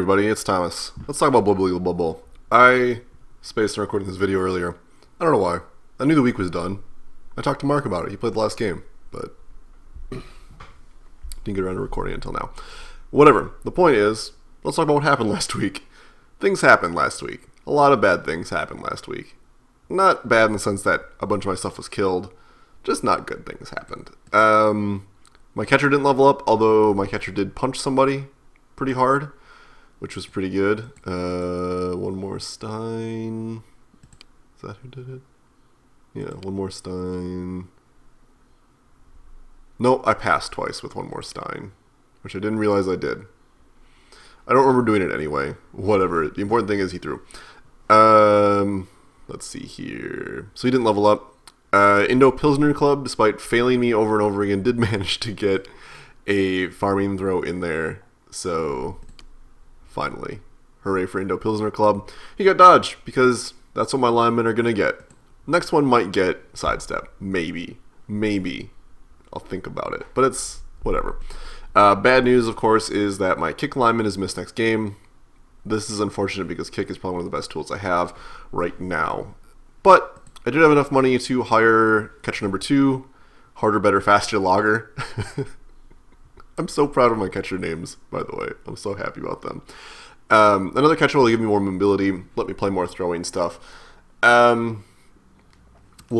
everybody, it's Thomas. Let's talk about BBLoBB. I spaced on recording this video earlier. I don't know why. I knew the week was done. I talked to Mark about it. He played the last game, but didn't get around to recording it until now. Whatever. The point is, let's talk about what happened last week. Things happened last week. A lot of bad things happened last week. Not bad in the sense that a bunch of my stuff was killed. Just not good things happened. My catcher didn't level up, although my catcher did punch somebody pretty hard, which was pretty good. One more Stein. Is that who did it? Yeah, one more Stein. No, I passed twice with one more Stein, which I didn't realize I did. I don't remember doing it anyway. Whatever. The important thing is he threw. Let's see here. So he didn't level up. Indo Pilsner Club, despite failing me over and over again, did manage to get a farming throw in there. So, finally. Hooray for Indo Pilsner Club. He got dodge, because that's what my linemen are going to get. Next one might get sidestep. Maybe. Maybe. I'll think about it. But it's whatever. Bad news, of course, is that my kick lineman is missed next game. This is unfortunate because kick is probably one of the best tools I have right now. But I did have enough money to hire catcher number 2, harder, better, faster, logger. I'm so proud of my catcher names, by the way. I'm so happy about them. Another catcher will give me more mobility, let me play more throwing stuff. We'll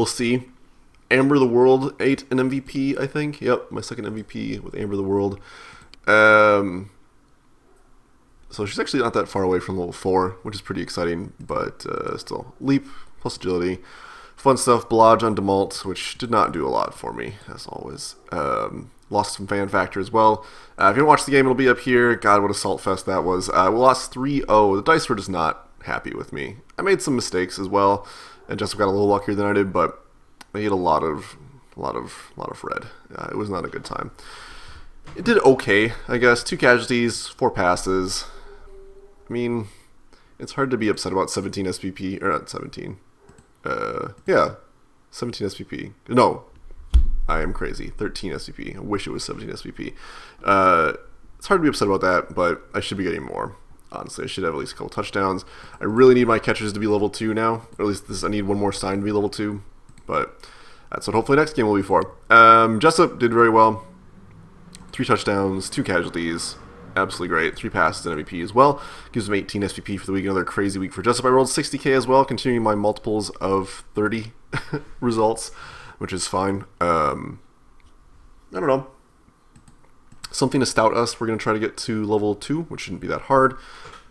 see. Amber the World ate an MVP, I think. Yep, my second MVP with Amber the World. So she's actually not that far away from level 4, which is pretty exciting, but still. Leap plus agility. Fun stuff. Blodge on Demalt, which did not do a lot for me, as always. Lost some fan factor as well. If you haven't watched the game, it'll be up here. God, what a salt fest that was. We lost 3-0. The dice were just not happy with me. I made some mistakes as well, and Jessup got a little luckier than I did, but I ate a lot of red. It was not a good time. It did okay, I guess. 2 casualties, 4 passes. I mean, it's hard to be upset about 17 SPP, or not 17. Yeah, 17 SPP. No, I am crazy. 13 SPP. I wish it was 17 SPP. It's hard to be upset about that, but I should be getting more. Honestly, I should have at least a couple touchdowns. I really need my catchers to be level 2 now. Or at least I need one more Stein to be level 2. But that's what hopefully next game will be for. Jessup did very well. 3 touchdowns, 2 casualties. Absolutely great. 3 passes and MVP as well. Gives him 18 SPP for the week. Another crazy week for Jessup. I rolled 60k as well, continuing my multiples of 30 results, which is fine. I don't know. Something to stout us. We're going to try to get to level 2, which shouldn't be that hard.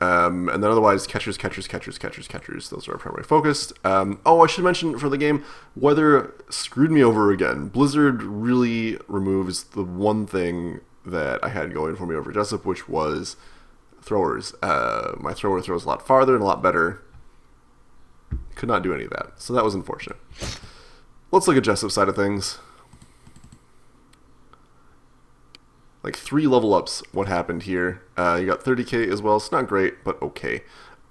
And then otherwise, catchers. Those are our primary focus. Oh, I should mention for the game, weather screwed me over again. Blizzard really removes the one thing that I had going for me over Jessup, which was throwers. My thrower throws a lot farther and a lot better. Could not do any of that, so that was unfortunate. Let's look at Jessup's side of things. Like 3 level ups, what happened here? You got 30k as well, it's not great, but okay.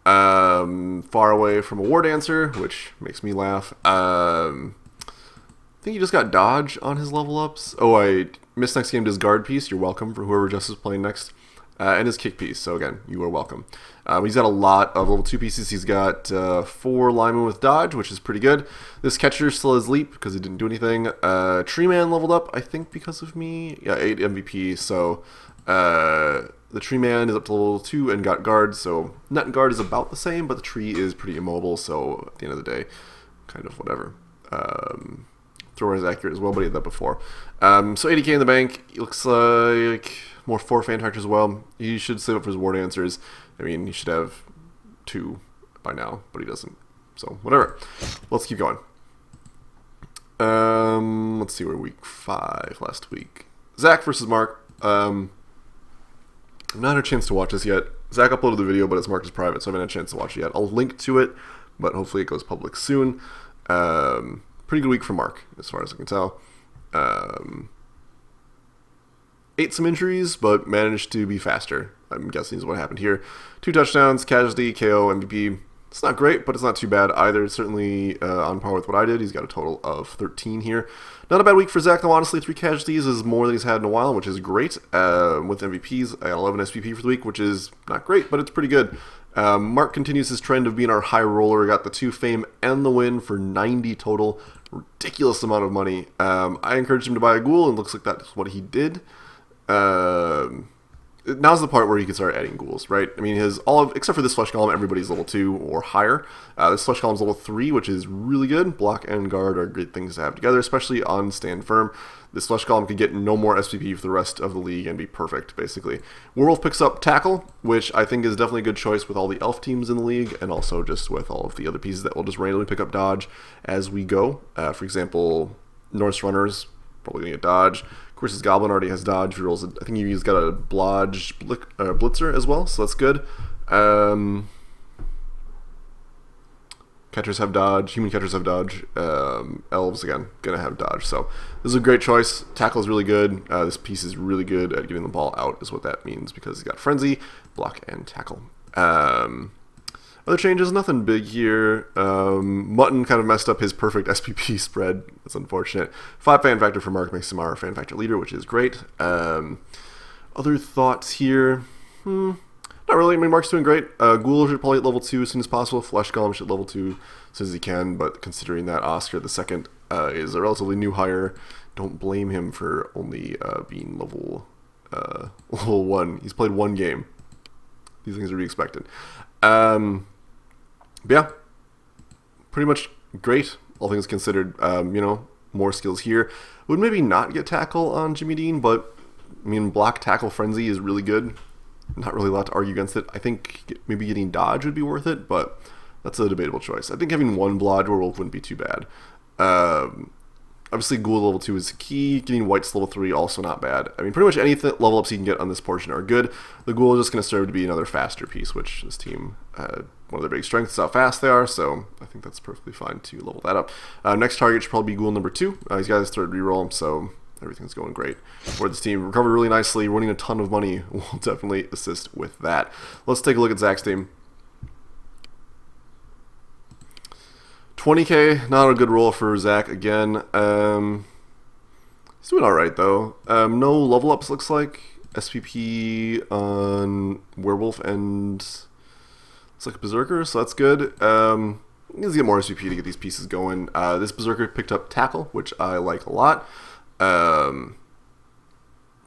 Far away from a War Dancer, which makes me laugh. I think he just got dodge on his level ups. Oh, I missed next game to his guard piece. You're welcome for whoever Justice is playing next. And his kick piece. So again, you are welcome. He's got a lot of level 2 pieces. He's got 4 linemen with dodge, which is pretty good. This catcher still has leap because he didn't do anything. Tree Man leveled up, I think, because of me. Yeah, 8 MVP. So the Tree Man is up to level 2 and got guard. So net guard is about the same, but the tree is pretty immobile. So at the end of the day, kind of whatever. Thrower is accurate as well, but he had that before. So 80k in the bank. Looks like more 4 fan factors as well. He should save up for his War Dancers. I mean, he should have 2 by now, but he doesn't. So whatever. Let's keep going. Let's see, we're week 5 last week. Zach versus Mark. I've not had a chance to watch this yet. Zach uploaded the video, but it's marked as private, so I haven't had a chance to watch it yet. I'll link to it, but hopefully it goes public soon. Pretty good week for Mark, as far as I can tell. Ate some injuries, but managed to be faster. I'm guessing is what happened here. 2 touchdowns, casualty, KO, MVP. It's not great, but it's not too bad either. It's certainly on par with what I did. He's got a total of 13 here. Not a bad week for Zach, though, honestly. 3 casualties is more than he's had in a while, which is great. With MVPs, I got 11 SPP for the week, which is not great, but it's pretty good. Mark continues his trend of being our high roller. Got the 2 fame and the win for 90 total. Ridiculous amount of money. I encouraged him to buy a ghoul, and it looks like that's what he did. Now's the part where he can start adding ghouls, right? I mean, except for this flesh column, everybody's level 2 or higher. This flesh column's level 3, which is really good. Block and guard are great things to have together, especially on stand firm. This flesh column can get no more SPP for the rest of the league and be perfect, basically. Werewolf picks up tackle, which I think is definitely a good choice with all the elf teams in the league, and also just with all of the other pieces that will just randomly pick up dodge as we go. For example, Norse runners probably gonna get dodge. Of course, his goblin already has dodge. He rolls. I think he's got a blodge blitzer as well, so that's good. Catchers have dodge. Human catchers have dodge. Elves, again, gonna have dodge. So this is a great choice. Tackle is really good. This piece is really good at getting the ball out, is what that means, because he's got frenzy, block, and tackle. Other changes, nothing big here. Mutton kind of messed up his perfect SPP spread. That's unfortunate. 5 fan factor for Mark makes him our fan factor leader, which is great. Other thoughts here? Not really. I mean, Mark's doing great. Ghoul should probably at level 2 as soon as possible. Flesh Golem should level 2 as soon as he can, but considering that Oscar the second is a relatively new hire, don't blame him for only being level 1. He's played 1 game. These things are to be expected. But yeah, pretty much great, all things considered. More skills here. Would maybe not get tackle on Jimmy Dean, but I mean, block tackle frenzy is really good. Not really a lot to argue against it. I think maybe getting dodge would be worth it, but that's a debatable choice. I think having 1 blodge werewolf wouldn't be too bad. Obviously, ghoul level 2 is key. Getting whites level 3 also not bad. I mean, pretty much any level ups you can get on this portion are good. The ghoul is just going to serve to be another faster piece, which this team, one of their big strengths is how fast they are, so I think that's perfectly fine to level that up. Next target should probably be ghoul number 2. He's got his 3rd reroll, so everything's going great for this team. Recovered really nicely. Winning a ton of money will definitely assist with that. Let's take a look at Zach's team. 20k, not a good roll for Zach again. He's doing alright though. No level ups looks like. SPP on Werewolf and it's like a Berserker, so that's good. He needs to get more SPP to get these pieces going. This Berserker picked up Tackle, which I like a lot.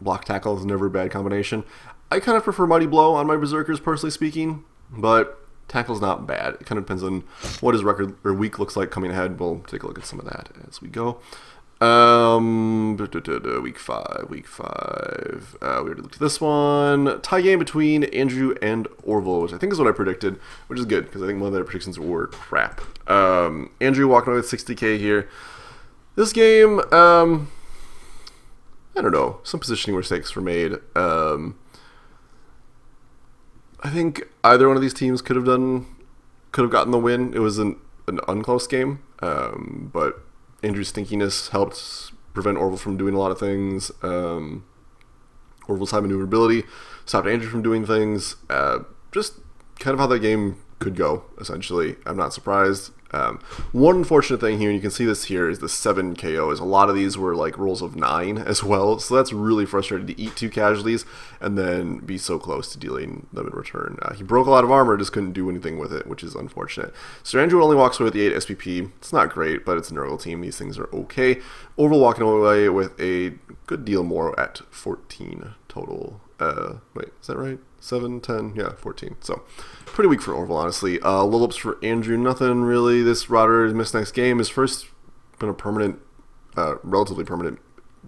Block Tackle is never a bad combination. I kind of prefer Mighty Blow on my Berserkers, personally speaking, but Tackle's not bad. It kind of depends on what his record or week looks like coming ahead. We'll take a look at some of that as we go. Week 5. We already looked at this one. Tie game between Andrew and Orville, which I think is what I predicted, which is good because I think one of their predictions were crap. Andrew walking away with 60k here. This game, I don't know. Some positioning mistakes were made. I think either one of these teams could have gotten the win. It was an unclose game, but Andrew's stinkiness helped prevent Orville from doing a lot of things. Orville's high maneuverability stopped Andrew from doing things. Just kind of how that game could go, essentially. I'm not surprised. One unfortunate thing here, and you can see this here, is the 7 KOs. A lot of these were like rolls of 9 as well, so that's really frustrating to eat 2 casualties and then be so close to dealing them in return. He broke a lot of armor, just couldn't do anything with it, which is unfortunate. So Andrew only walks away with the 8 SPP. It's not great, but it's an Nurgle team. These things are okay. Orville walking away with a good deal more at 14 total. Wait, is that right? 7, 10, yeah, 14. So pretty weak for Orville, honestly. Lull-ups for Andrew, nothing really. This Rodder missed next game. His first been a permanent, relatively permanent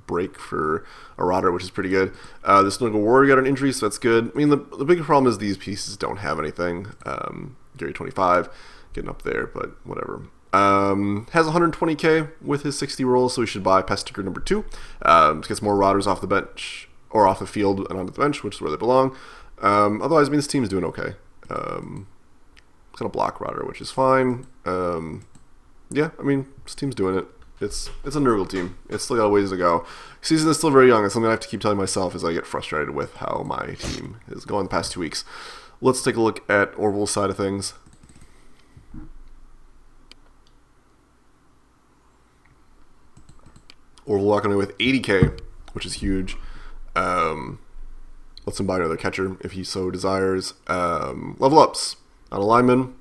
break for a Rodder, which is pretty good. This Nurgle Warrior got an injury, so that's good. I mean, the big problem is these pieces don't have anything. Gary 25, getting up there, but whatever. Has 120k with his 60 rolls, so he should buy Pest Sticker number 2. Gets more Rodders off the bench, or off the field and onto the bench, which is where they belong. Otherwise, I mean, this team's doing okay. Kind of block Rodder, which is fine. Yeah, I mean, this team's doing it. It's a Nurgle team. It's still got a ways to go. Season is still very young. It's something I have to keep telling myself as I get frustrated with how my team is going the past 2 weeks. Let's take a look at Orville's side of things. Orville walking away with 80k, which is huge. Lets him buy another catcher if he so desires. Level ups on a lineman.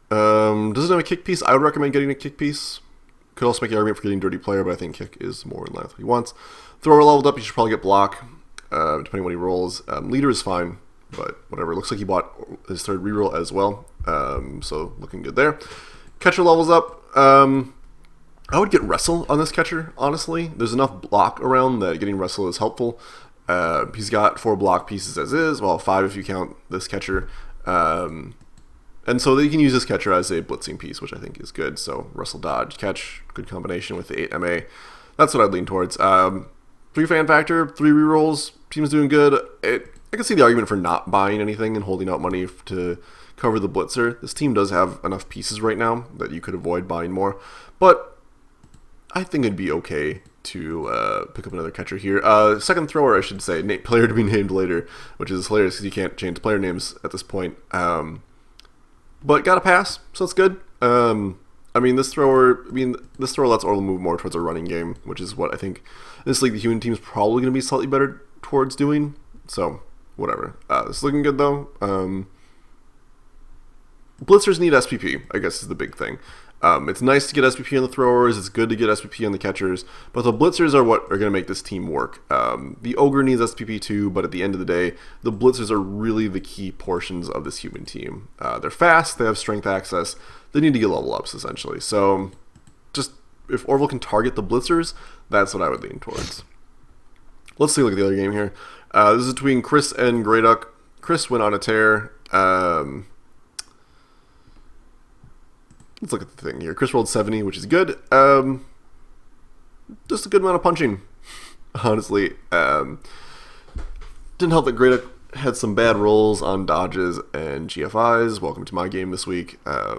Doesn't have a kick piece. I would recommend getting a kick piece. Could also make the argument for getting dirty player, but I think kick is more in line with what he wants. Thrower leveled up. You should probably get block, depending on what he rolls. Leader is fine, but whatever. Looks like he bought his third reroll as well. So looking good there. Catcher levels up. I would get wrestle on this catcher, honestly. There's enough block around that getting wrestle is helpful. He's got 4 block pieces as is. Well, 5 if you count this catcher. And so you can use this catcher as a blitzing piece, which I think is good. So wrestle, dodge, catch, good combination with the 8 MA. That's what I'd lean towards. 3 fan factor, 3 rerolls. Team's doing good. I can see the argument for not buying anything and holding out money to cover the blitzer. This team does have enough pieces right now that you could avoid buying more. But I think it'd be okay to pick up another catcher here. Second thrower, I should say. Player to be named later, which is hilarious because you can't change player names at this point. But got a pass, so it's good. This thrower lets Orville move more towards a running game, which is what I think this league the human team is probably going to be slightly better towards doing. So whatever. It's looking good though. Blitzers need SPP, I guess, is the big thing. It's nice to get SPP on the throwers. It's good to get SPP on the catchers. But the blitzers are what are going to make this team work. The Ogre needs SPP too, but at the end of the day, the blitzers are really the key portions of this human team. They're fast. They have strength access. They need to get level ups, essentially. So just if Orville can target the blitzers, that's what I would lean towards. Let's take a look at the other game here. This is between Chris and Greyduck. Chris went on a tear. Let's look at the thing here. Chris rolled 70, which is good. Just a good amount of punching, honestly. Didn't help that Greyduck had some bad rolls on dodges and GFIs. Welcome to my game this week. I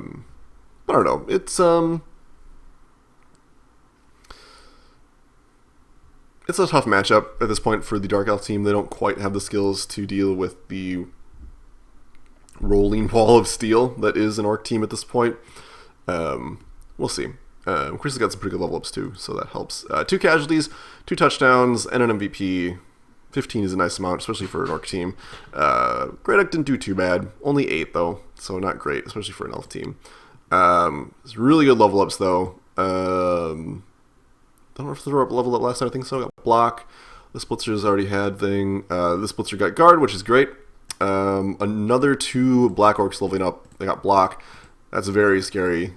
don't know. It's a tough matchup at this point for the Dark Elf team. They don't quite have the skills to deal with the rolling wall of steel that is an Orc team at this point. We'll see. Chris has got some pretty good level ups too, so that helps. 2 casualties, 2 touchdowns, and an MVP. 15 is a nice amount, especially for an Orc team. Greyduck didn't do too bad. Only 8 though, so not great, especially for an Elf team. It's really good level ups though. Don't know if they were leveled up last night. I think so. Got block. The splitzers already had thing. This splitzer got guard, which is great. Another 2 Black Orcs leveling up. They got block. That's very scary.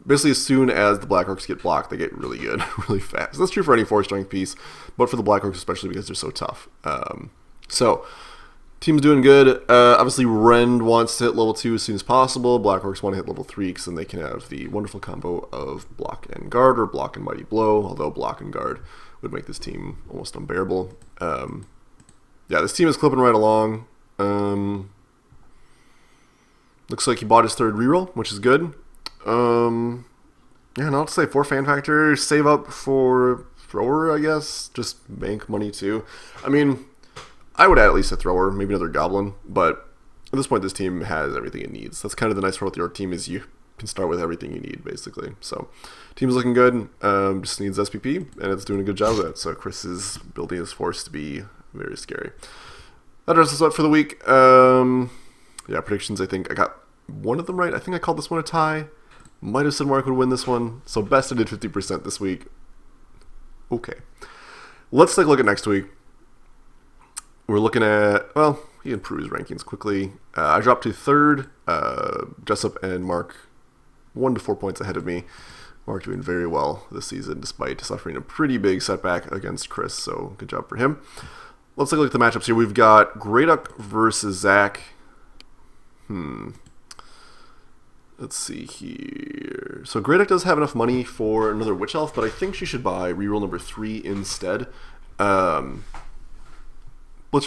Basically, as soon as the Black Orcs get blocked, they get really good, really fast. That's true for any 4-strength piece, but for the Black Orcs especially because they're so tough. So, team's doing good. Obviously, Rend wants to hit level 2 as soon as possible. Black Orcs want to hit level 3 because then they can have the wonderful combo of block and guard or block and mighty blow, although block and guard would make this team almost unbearable. This team is clipping right along. Looks like he bought his 3rd reroll, which is good. And I'll say 4 fan factor, save up for thrower, I guess. Just bank money too. I mean, I would add at least a thrower, maybe another goblin, but at this point this team has everything it needs. That's kind of the nice part with the Orc team is you can start with everything you need, basically. So, team's looking good, just needs SPP, and it's doing a good job of that. So Chris is building his force to be very scary. That wraps us up for the week. Predictions, I think I got one of them right. I think I called this one a tie. Might have said Mark would win this one. So best I did 50% this week. Okay. Let's take a look at next week. We're looking at, he improved his rankings quickly. I dropped to 3rd. Jessup and Mark 1 to 4 points ahead of me. Mark doing very well this season despite suffering a pretty big setback against Chris. So good job for him. Let's take a look at the matchups here. We've got Greyduck versus Zach. Let's see here. So Greyduck does have enough money for another Witch Elf, but I think she should buy reroll number 3 instead. Blitzers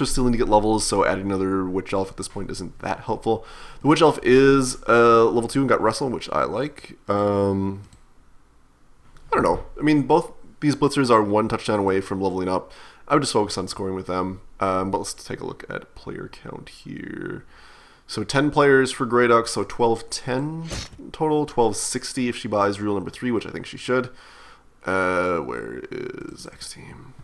still need to get levels, so adding another Witch Elf at this point isn't that helpful. The Witch Elf is level 2 and got Wrestle, which I like. I don't know. I mean, both these Blitzers are 1 touchdown away from leveling up. I would just focus on scoring with them. But let's take a look at player count here. So 10 players for Greyduck, so 1210 total, 1260 if she buys rule number 3, which I think she should. Where is Zach's team?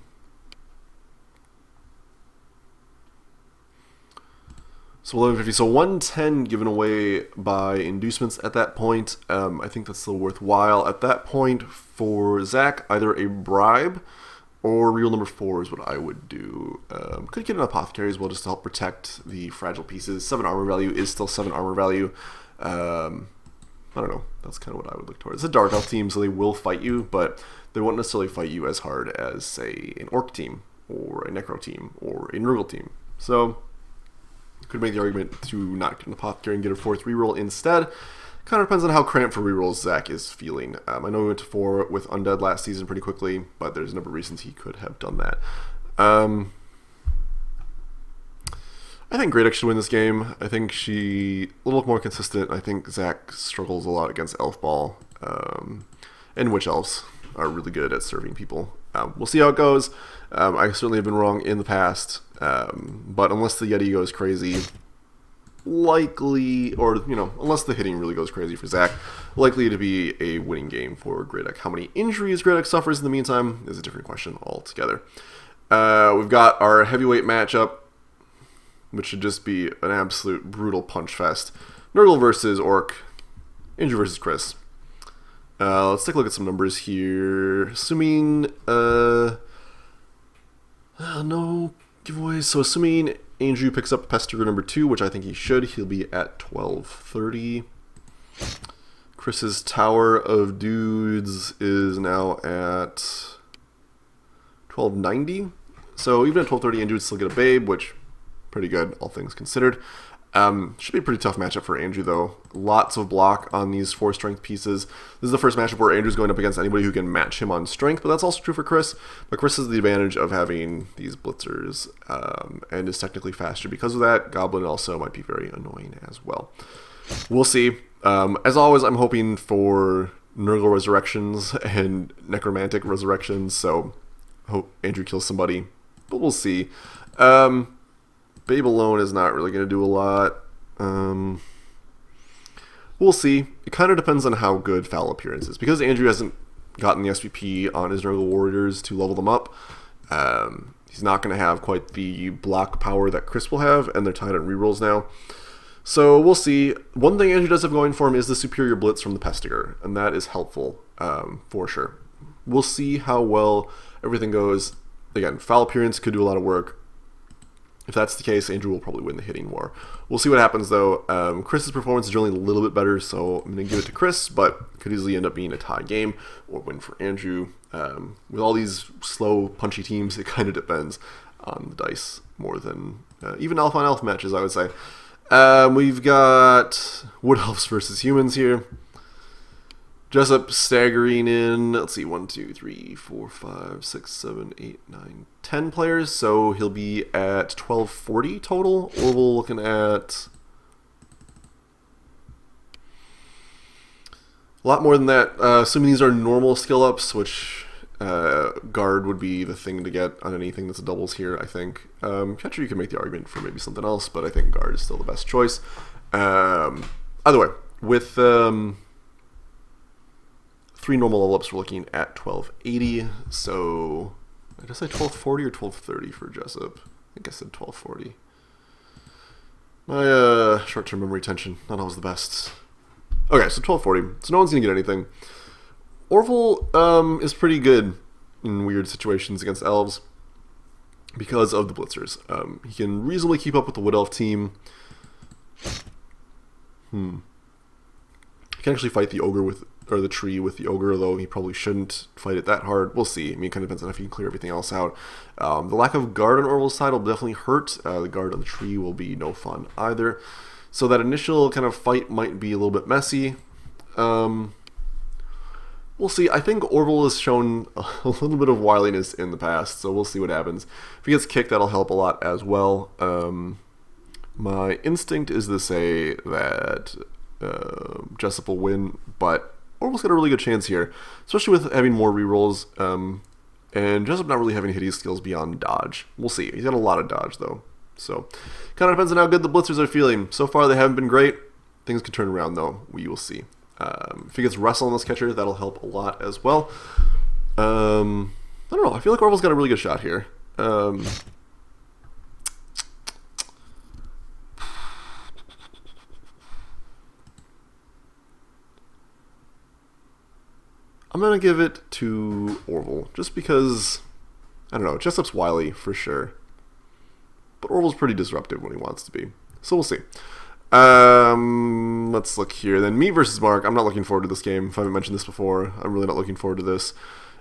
So 1150. So 110 given away by inducements at that point. I think that's still worthwhile. At that point, for Zach, either a bribe or real number 4 is what I would do. Could get an apothecary as well just to help protect the fragile pieces. 7 armor value is still 7 armor value. I don't know. That's kind of what I would look towards. It's a Dark Elf team, so they will fight you, but they won't necessarily fight you as hard as, say, an Orc team or a Necro team or a Nurgle team. So could make the argument to not get an apothecary and get a 4th reroll instead. Kind of depends on how cramped for rerolls Zach is feeling. I know we went to 4 with Undead last season pretty quickly, but there's a number of reasons he could have done that. I think Great X should win this game. I think she a little more consistent. I think Zach struggles a lot against Elf Ball, and Witch Elves are really good at serving people. We'll see how it goes. I certainly have been wrong in the past, but unless the Yeti goes crazy, likely, or unless the hitting really goes crazy for Zach, likely to be a winning game for Great X. How many injuries Great X suffers in the meantime is a different question altogether. We've got our heavyweight matchup, which should just be an absolute brutal punch fest. Nurgle versus Orc, Andrew versus Chris. Let's take a look at some numbers here. Assuming no giveaways. So assuming Andrew picks up Pester number 2, which I think he should, he'll be at 1230. Chris's Tower of Dudes is now at 1290. So even at 1230, Andrew would still get a Babe, which pretty good, all things considered. Should be a pretty tough matchup for Andrew, though. Lots of block on these 4 strength pieces. This is the first matchup where Andrew's going up against anybody who can match him on strength, but that's also true for Chris. But Chris has the advantage of having these blitzers, and is technically faster because of that. Goblin also might be very annoying as well. We'll see. As always, I'm hoping for Nurgle resurrections and necromantic resurrections, so I hope Andrew kills somebody, but we'll see. Babe alone is not really going to do a lot. We'll see. It kind of depends on how good Foul Appearance is. Because Andrew hasn't gotten the SVP on his Nurgle Warriors to level them up, he's not going to have quite the block power that Chris will have, and they're tied on rerolls now. So we'll see. One thing Andrew does have going for him is the superior blitz from the Pestiger, and that is helpful for sure. We'll see how well everything goes. Again, Foul Appearance could do a lot of work. If that's the case, Andrew will probably win the hitting war. We'll see what happens, though. Chris's performance is generally a little bit better, so I'm going to give it to Chris, but could easily end up being a tie game or win for Andrew. With all these slow, punchy teams, it kind of depends on the dice more than even elf on elf matches, I would say. We've got Wood Elves versus humans here. Jessup staggering in, let's see, 1, 2, 3, 4, 5, 6, 7, 8, 9, 10 players. So he'll be at 1240 total. Orville looking at a lot more than that. Assuming these are normal skill ups, which guard would be the thing to get on anything that's a doubles here, I think. Catcher, you can make the argument for maybe something else, but I think guard is still the best choice. Either way, with 3 normal level ups, we're looking at 1280. So did I say 1240 or 1230 for Jessup? I think I said 1240. My short-term memory retention, not always the best. Okay, so 1240. So no one's gonna get anything. Orville is pretty good in weird situations against elves because of the blitzers. He can reasonably keep up with the Wood Elf team. He can actually fight the ogre or the tree with the ogre, though he probably shouldn't fight it that hard. We'll see. I mean, it kind of depends on if you can clear everything else out. The lack of guard on Orville's side will definitely hurt. The guard on the tree will be no fun either. So that initial kind of fight might be a little bit messy. We'll see. I think Orville has shown a little bit of wiliness in the past, so we'll see what happens. If he gets kicked, that'll help a lot as well. My instinct is to say that Jessup will win, but Orville's got a really good chance here, especially with having more rerolls, and Jessup not really having hitting skills beyond dodge. We'll see. He's got a lot of dodge, though. So, kind of depends on how good the blitzers are feeling. So far, they haven't been great. Things can turn around, though. We will see. If he gets wrestle on this catcher, that'll help a lot as well. I don't know. I feel like Orville's got a really good shot here. I'm going to give it to Orville, just because, I don't know, Jessup's wily for sure. But Orville's pretty disruptive when he wants to be. So we'll see. Let's look here. Then me versus Mark. I'm not looking forward to this game. If I haven't mentioned this before, I'm really not looking forward to this.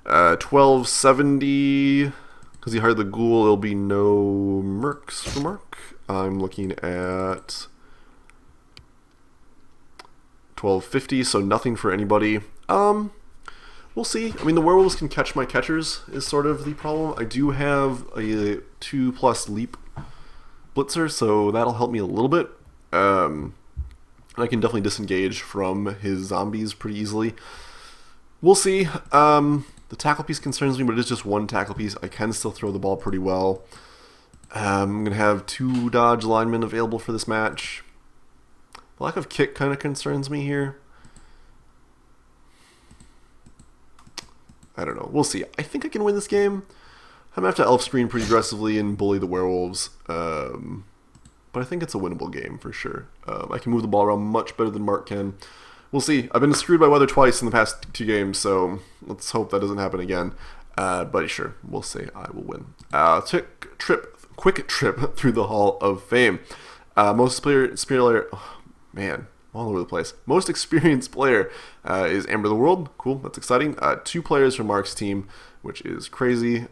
1270. Because he hired the ghoul, there'll be no mercs for Mark. I'm looking at 1250, so nothing for anybody. We'll see. I mean, the werewolves can catch my catchers is sort of the problem. I do have a 2+ leap blitzer, so that'll help me a little bit. And I can definitely disengage from his zombies pretty easily. We'll see. The tackle piece concerns me, but it is just one tackle piece. I can still throw the ball pretty well. I'm going to have 2 dodge linemen available for this match. The lack of kick kind of concerns me here. I don't know. We'll see. I think I can win this game. I'm going to have to elf screen pretty aggressively and bully the werewolves. But I think it's a winnable game for sure. I can move the ball around much better than Mark can. We'll see. I've been screwed by weather twice in the past 2 games, so let's hope that doesn't happen again. But sure, we'll see. I will win. Quick trip through the Hall of Fame. Most experienced player, oh, man, all over the place. Most experienced player is Amber the World. Cool, that's exciting. 2 players from Mark's team, which is crazy.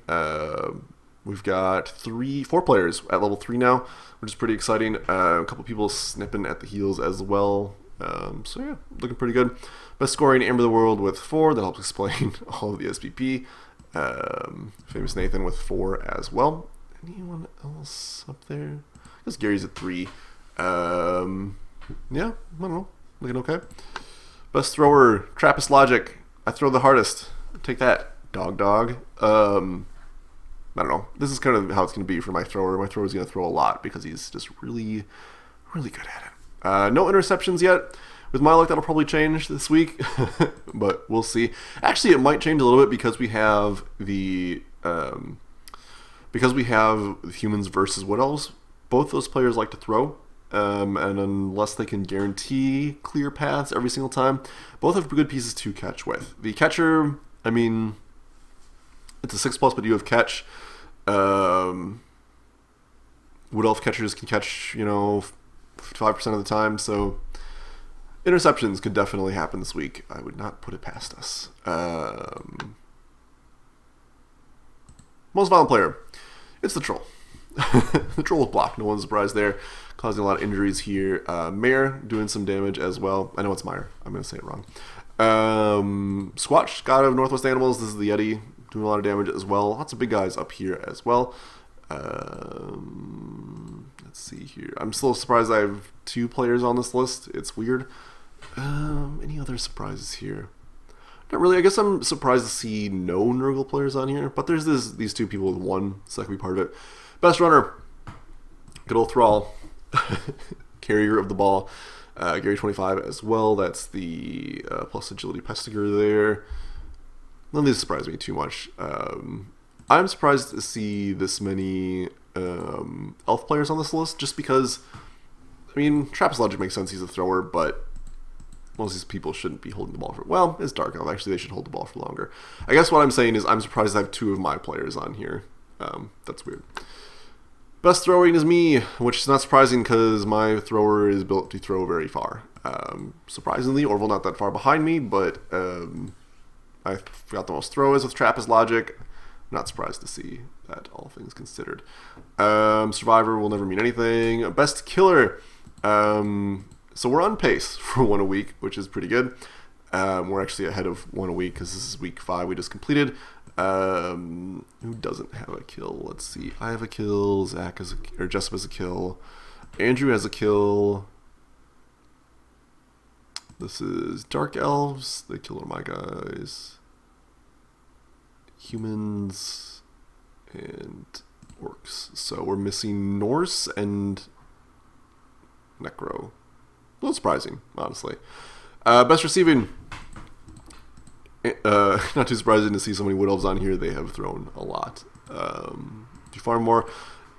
We've got 4 players at level 3 now, which is pretty exciting. A couple people snipping at the heels as well. So yeah, looking pretty good. Best scoring Amber the World with 4. That helps explain all of the SPP. Famous Nathan with 4 as well. Anyone else up there? I guess Gary's at 3. Yeah, I don't know. Looking okay. Best thrower, Trappist Logic. I throw the hardest. Take that, dog. I don't know. This is kind of how it's going to be for my thrower. My thrower is going to throw a lot because he's just really, really good at it. No interceptions yet. With my luck, that'll probably change this week, but we'll see. Actually, it might change a little bit because we have the humans versus wood elves. Both those players like to throw, and unless they can guarantee clear paths every single time, both have good pieces to catch with. The catcher, I mean, it's a 6+, but you have catch. Wood elf catchers can catch, 5% of the time, so interceptions could definitely happen this week. I would not put it past us. Most violent player. It's the troll. The troll with block. No one's surprised there. Causing a lot of injuries here. Mayor doing some damage as well. I know it's Meyer. I'm going to say it wrong. Squatch, God of Northwest Animals. This is the Yeti. Doing a lot of damage as well. Lots of big guys up here as well. Let's see here. I'm still surprised I have 2 players on this list. It's weird. Any other surprises here? Not really. I guess I'm surprised to see no Nurgle players on here, but there's these 2 people with 1, so that could be part of it. Best runner, good old Thrall, carrier of the ball. Gary 25 as well. That's the plus agility Pestiger there. None of these surprise me too much. I'm surprised to see this many elf players on this list, just because, I mean, Trappist Logic makes sense, he's a thrower, but most of these people shouldn't be holding the ball for, well, it's Dark Elf, actually they should hold the ball for longer. I guess what I'm saying is I'm surprised I have 2 of my players on here. That's weird. Best throwing is me, which is not surprising because my thrower is built to throw very far. Surprisingly, Orville not that far behind me, but I've got the most throws with Trappist Logic. Not surprised to see that, all things considered. Survivor will never mean anything. Best killer. So we're on pace for 1 a week, which is pretty good. We're actually ahead of 1 a week because this is week 5 we just completed. Who doesn't have a kill? Let's see. I have a kill. Zach has or Jessup has a kill. Andrew has a kill. This is Dark Elves. They kill all my guys. Humans and orcs. So we're missing Norse and Necro. A little surprising, honestly. Best receiving. Not too surprising to see so many Wood Elves on here. They have thrown a lot. If you farm more,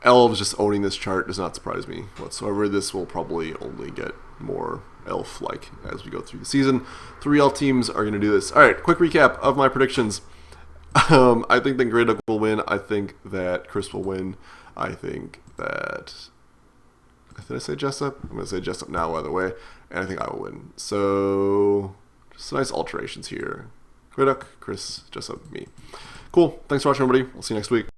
Elves just owning this chart does not surprise me whatsoever. This will probably only get more elf-like as we go through the season. 3L teams are going to do this. All right, quick recap of my predictions. I think that Grey Duck will win. I think that Chris will win. I think that... Did I say Jessup? I'm going to say Jessup now, by the way. And I think I will win. So, just nice alterations here. Grey Duck, Chris, Jessup, me. Cool. Thanks for watching, everybody. We'll see you next week.